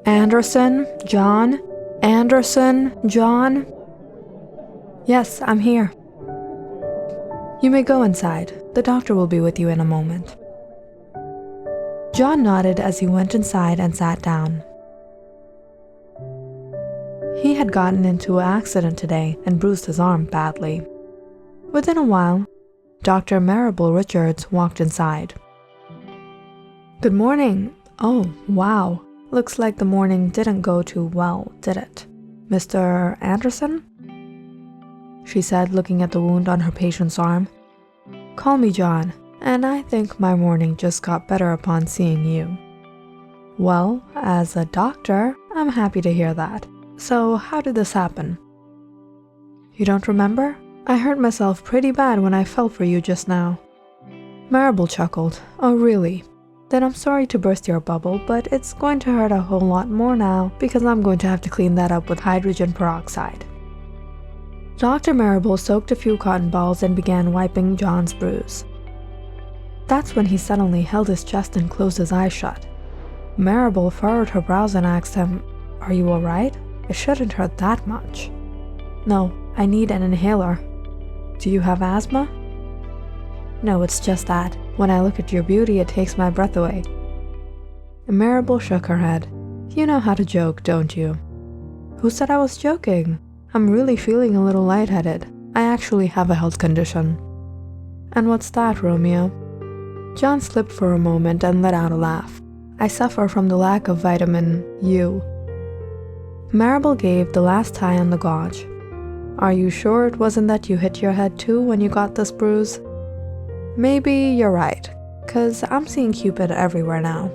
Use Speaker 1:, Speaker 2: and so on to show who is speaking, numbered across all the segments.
Speaker 1: Anderson? John? Anderson? John? Yes, I'm here. You may go inside. The doctor will be with you in a moment. John nodded as he went inside and sat down. He had gotten into an accident today and bruised his arm badly. Within a while, Dr. Marable Richards walked inside. Good morning. Oh, wow. Looks like the morning didn't go too well, did it? Mr. Anderson? She said, looking at the wound on her patient's arm. Call me John, and I think my morning just got better upon seeing you. Well, as a doctor, I'm happy to hear that. So, how did this happen? You don't remember? I hurt myself pretty bad when I fell for you just now. Marable chuckled. Oh, really? Then I'm sorry to burst your bubble, but it's going to hurt a whole lot more now because I'm going to have to clean that up with hydrogen peroxide. Dr. Marable soaked a few cotton balls and began wiping John's bruise. That's when he suddenly held his chest and closed his eyes shut. Marable furrowed her brows and asked him, Are you alright? It shouldn't hurt that much. No, I need an inhaler. Do you have asthma? No, it's just that. When I look at your beauty, it takes my breath away. Marable shook her head. You know how to joke, don't you? Who said I was joking? I'm really feeling a little lightheaded. I actually have a health condition. And what's that, Romeo? John slipped for a moment and let out a laugh. I suffer from the lack of vitamin U. Marable gave the last tie on the gauge. Are you sure it wasn't that you hit your head too when you got this bruise? Maybe you're right, 'cause I'm seeing Cupid everywhere now.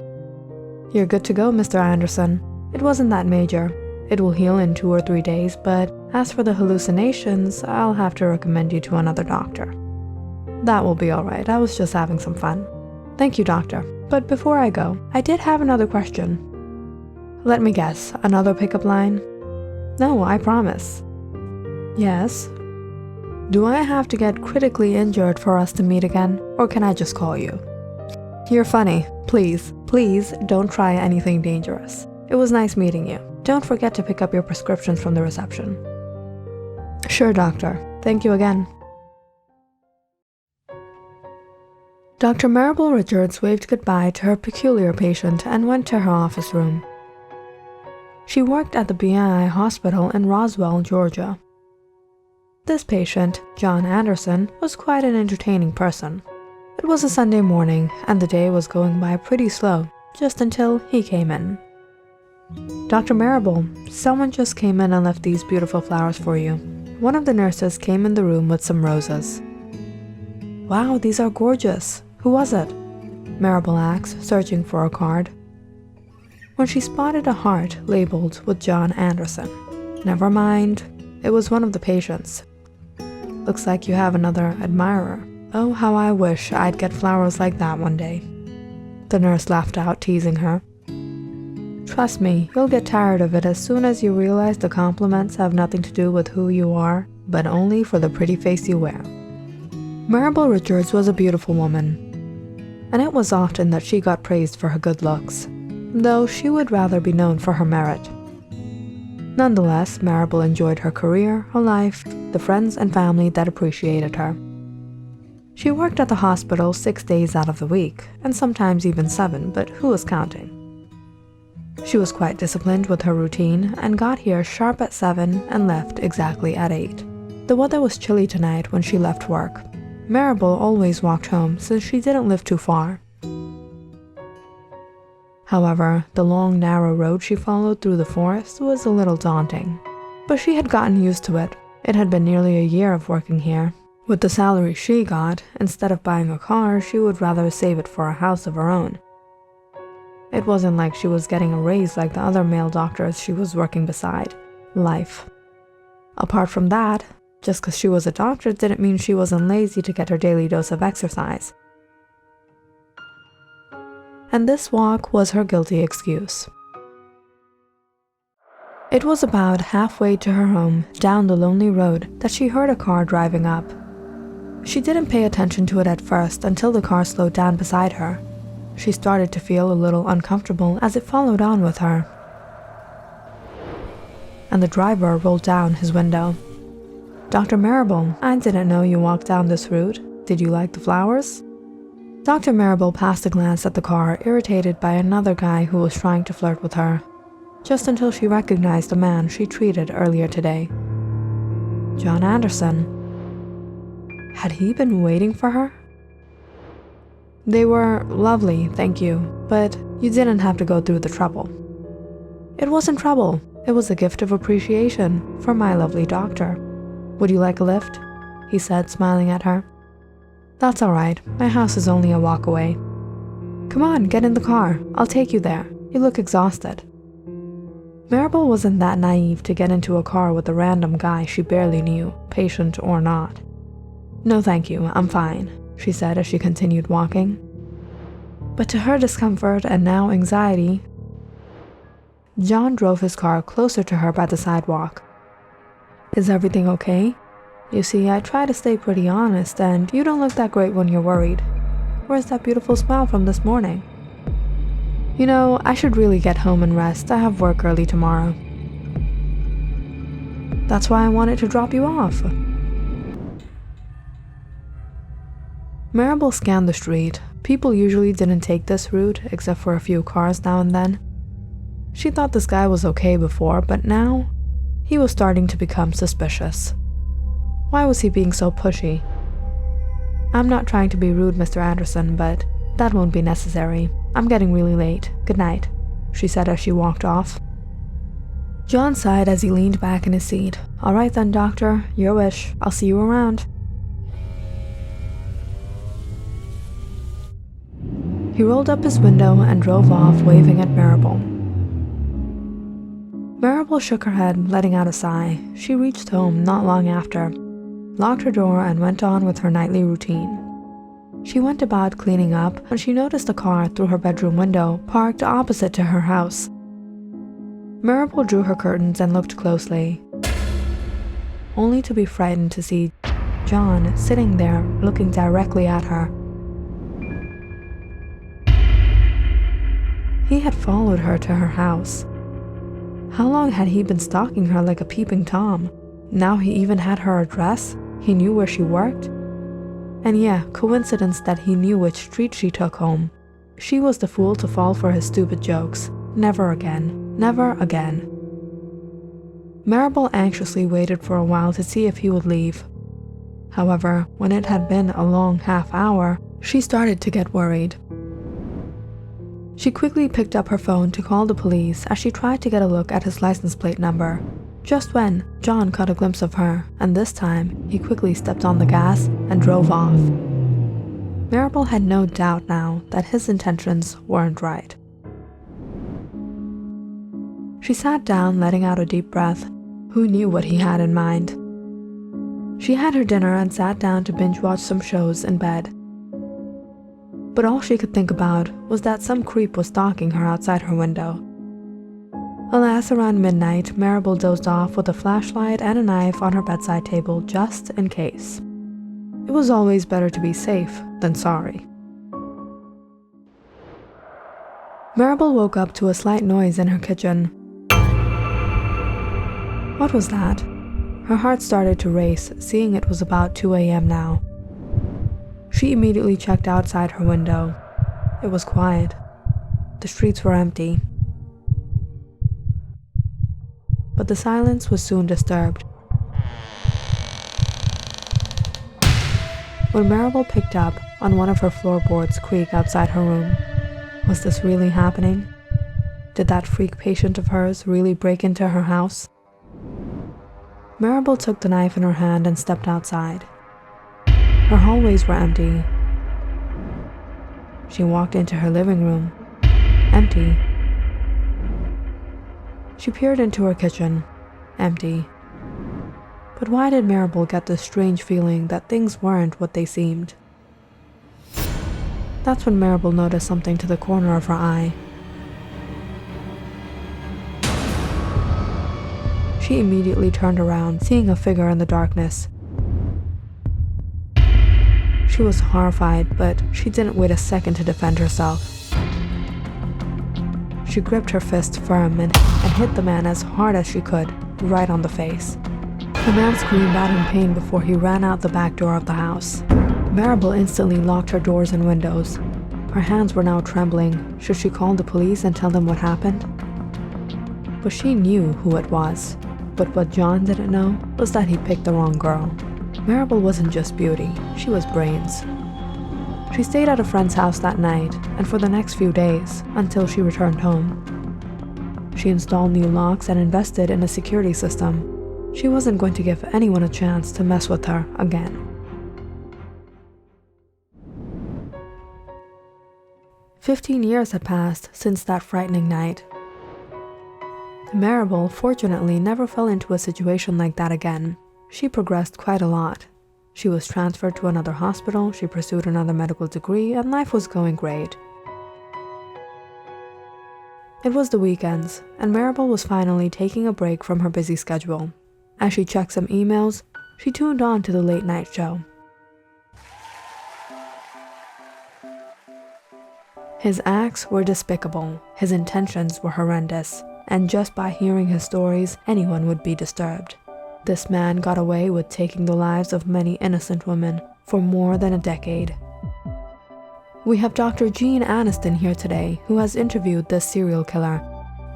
Speaker 1: You're good to go, Mr. Anderson. It wasn't that major. It will heal in 2 or 3 days, but as for the hallucinations, I'll have to recommend you to another doctor. That will be alright, I was just having some fun. Thank you, doctor. But before I go, I did have another question. Let me guess, another pickup line? No, I promise. Yes? Do I have to get critically injured for us to meet again, or can I just call you? You're funny. Please, please don't try anything dangerous. It was nice meeting you. Don't forget to pick up your prescriptions from the reception. Sure, doctor. Thank you again. Dr. Marable Richards waved goodbye to her peculiar patient and went to her office room. She worked at the BI Hospital in Roswell, Georgia. This patient, John Anderson, was quite an entertaining person. It was a Sunday morning, and the day was going by pretty slow, just until he came in. Dr. Marable, someone just came in and left these beautiful flowers for you. One of the nurses came in the room with some roses. Wow, these are gorgeous. Who was it? Marable asked, searching for a card. When she spotted a heart labeled with John Anderson. Never mind, it was one of the patients. Looks like you have another admirer. Oh, how I wish I'd get flowers like that one day. The nurse laughed out, teasing her. Trust me, you'll get tired of it as soon as you realize the compliments have nothing to do with who you are, but only for the pretty face you wear. Marable Richards was a beautiful woman, and it was often that she got praised for her good looks, though she would rather be known for her merit. Nonetheless, Marable enjoyed her career, her life, the friends and family that appreciated her. She worked at the hospital 6 days out of the week, and sometimes even 7, but who was counting? She was quite disciplined with her routine and got here sharp at 7 and left exactly at 8. The weather was chilly tonight when she left work. Marable always walked home since she didn't live too far. However, the long, narrow road she followed through the forest was a little daunting. But she had gotten used to it. It had been nearly a year of working here. With the salary she got, instead of buying a car, she would rather save it for a house of her own. It wasn't like she was getting a raise like the other male doctors she was working beside. Life. Apart from that, just because she was a doctor didn't mean she wasn't lazy to get her daily dose of exercise. And this walk was her guilty excuse. It was about halfway to her home, down the lonely road, that she heard a car driving up. She didn't pay attention to it at first until the car slowed down beside her. She started to feel a little uncomfortable as it followed on with her. and the driver rolled down his window. "Dr. Marable, I didn't know you walked down this route. Did you like the flowers?" Dr. Marable passed a glance at the car, irritated by another guy who was trying to flirt with her, just until she recognized the man she treated earlier today. John Anderson. Had he been waiting for her? "They were lovely, thank you, but you didn't have to go through the trouble." "It wasn't trouble. It was a gift of appreciation for my lovely doctor. Would you like a lift?" he said, smiling at her. "That's all right. My house is only a walk away." "Come on, get in the car. I'll take you there. You look exhausted." Marable wasn't that naive to get into a car with a random guy she barely knew, patient or not. "No thank you, I'm fine," she said as she continued walking. But to her discomfort and now anxiety, John drove his car closer to her by the sidewalk. "Is everything okay? You see, I try to stay pretty honest, and you don't look that great when you're worried. Where's that beautiful smile from this morning?" "You know, I should really get home and rest. I have work early tomorrow." "That's why I wanted to drop you off." Marable scanned the street. People usually didn't take this route, except for a few cars now and then. She thought this guy was okay before, but now he was starting to become suspicious. Why was he being so pushy? "I'm not trying to be rude, Mr. Anderson, but that won't be necessary. I'm getting really late. Good night," she said as she walked off. John sighed as he leaned back in his seat. "All right then, doctor, your wish. I'll see you around." He rolled up his window and drove off, waving at Marable. Marable shook her head, letting out a sigh. She reached home not long after, locked her door, and went on with her nightly routine. She went about cleaning up when she noticed a car through her bedroom window parked opposite to her house. Marable drew her curtains and looked closely, only to be frightened to see John sitting there looking directly at her. He had followed her to her house. How long had he been stalking her like a peeping Tom? Now he even had her address? He knew where she worked? And yeah, coincidence that he knew which street she took home. She was the fool to fall for his stupid jokes. Never again. Never again. Marable anxiously waited for a while to see if he would leave. However, when it had been a long half hour, she started to get worried. She quickly picked up her phone to call the police as she tried to get a look at his license plate number. Just when John caught a glimpse of her, and this time he quickly stepped on the gas and drove off. Marable had no doubt now that his intentions weren't right. She sat down, letting out a deep breath. Who knew what he had in mind? She had her dinner and sat down to binge-watch some shows in bed. But all she could think about was that some creep was stalking her outside her window. Alas, around midnight, Marable dozed off with a flashlight and a knife on her bedside table just in case. It was always better to be safe than sorry. Marable woke up to a slight noise in her kitchen. What was that? Her heart started to race, seeing it was about 2 a.m. now. She immediately checked outside her window. It was quiet. The streets were empty. But the silence was soon disturbed. When Marable picked up on one of her floorboards creak outside her room, was this really happening? Did that freak patient of hers really break into her house? Marable took the knife in her hand and stepped outside. Her hallways were empty. She walked into her living room. Empty. She peered into her kitchen. Empty. But why did Marable get this strange feeling that things weren't what they seemed? That's when Marable noticed something to the corner of her eye. She immediately turned around, seeing a figure in the darkness. She was horrified, but she didn't wait a second to defend herself. She gripped her fist firm and hit the man as hard as she could. right on the face. The man screamed out in pain before he ran out the back door of the house. Maribel instantly locked her doors and windows. Her hands were now trembling. Should she call the police and tell them what happened? But she knew who it was. But what John didn't know was that he picked the wrong girl. Maribel wasn't just beauty, she was brains. She stayed at a friend's house that night, and for the next few days, until she returned home. She installed new locks and invested in a security system. She wasn't going to give anyone a chance to mess with her again. 15 years had passed since that frightening night. Maribel, fortunately, never fell into a situation like that again. She progressed quite a lot. She was transferred to another hospital, she pursued another medical degree, and life was going great. It was the weekends, and Maribel was finally taking a break from her busy schedule. As she checked some emails, she tuned on to the late night show. His acts were despicable, his intentions were horrendous, and just by hearing his stories, anyone would be disturbed. This man got away with taking the lives of many innocent women for more than a decade. We have Dr. Jean Aniston here today, who has interviewed this serial killer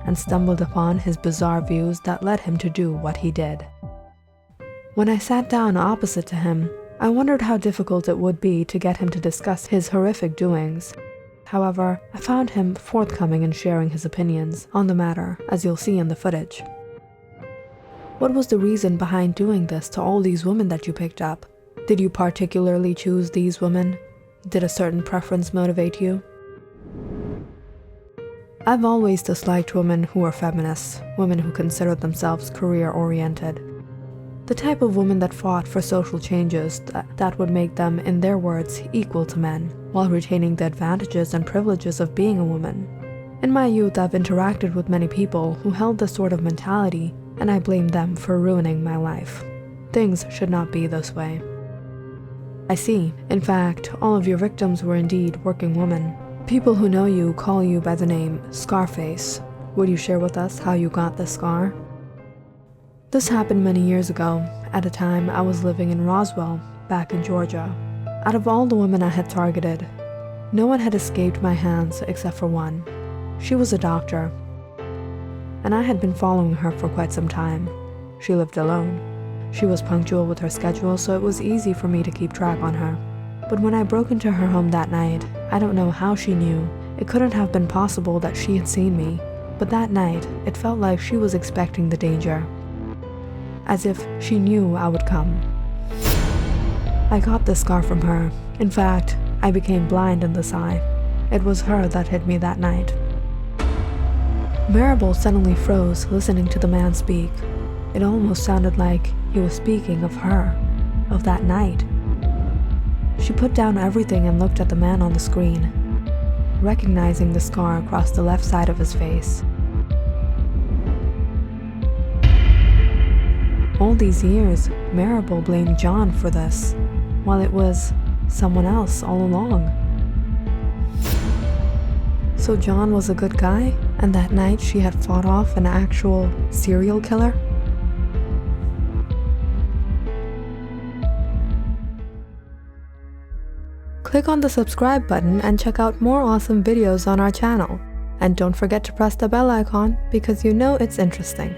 Speaker 1: and stumbled upon his bizarre views that led him to do what he did. When I sat down opposite to him, I wondered how difficult it would be to get him to discuss his horrific doings. However, I found him forthcoming in sharing his opinions on the matter, as you'll see in the footage. What was the reason behind doing this to all these women that you picked up? Did you particularly choose these women? Did a certain preference motivate you? I've always disliked women who are feminists, women who consider themselves career-oriented. The type of women that fought for social changes that would make them, in their words, equal to men, while retaining the advantages and privileges of being a woman. In my youth, I've interacted with many people who held this sort of mentality, and I blame them for ruining my life. Things should not be this way. I see. In fact, all of your victims were indeed working women. People who know you call you by the name Scarface. Would you share with us how you got this scar? This happened many years ago. At a time, I was living in Roswell, back in Georgia. Out of all the women I had targeted, no one had escaped my hands except for one. She was a doctor, and I had been following her for quite some time. She lived alone. She was punctual with her schedule, so it was easy for me to keep track on her. But when I broke into her home that night, I don't know how she knew. It couldn't have been possible that she had seen me, but that night, it felt like she was expecting the danger. As if she knew I would come. I got this scar from her. In fact, I became blind in this eye. It was her that hit me that night. Maribel suddenly froze, listening to the man speak. It almost sounded like he was speaking of her, of that night. She put down everything and looked at the man on the screen, recognizing the scar across the left side of his face. All these years, Maribel blamed John for this, while it was someone else all along. So John was a good guy, and that night she had fought off an actual serial killer? Click on the subscribe button and check out more awesome videos on our channel. And don't forget to press the bell icon because you know it's interesting.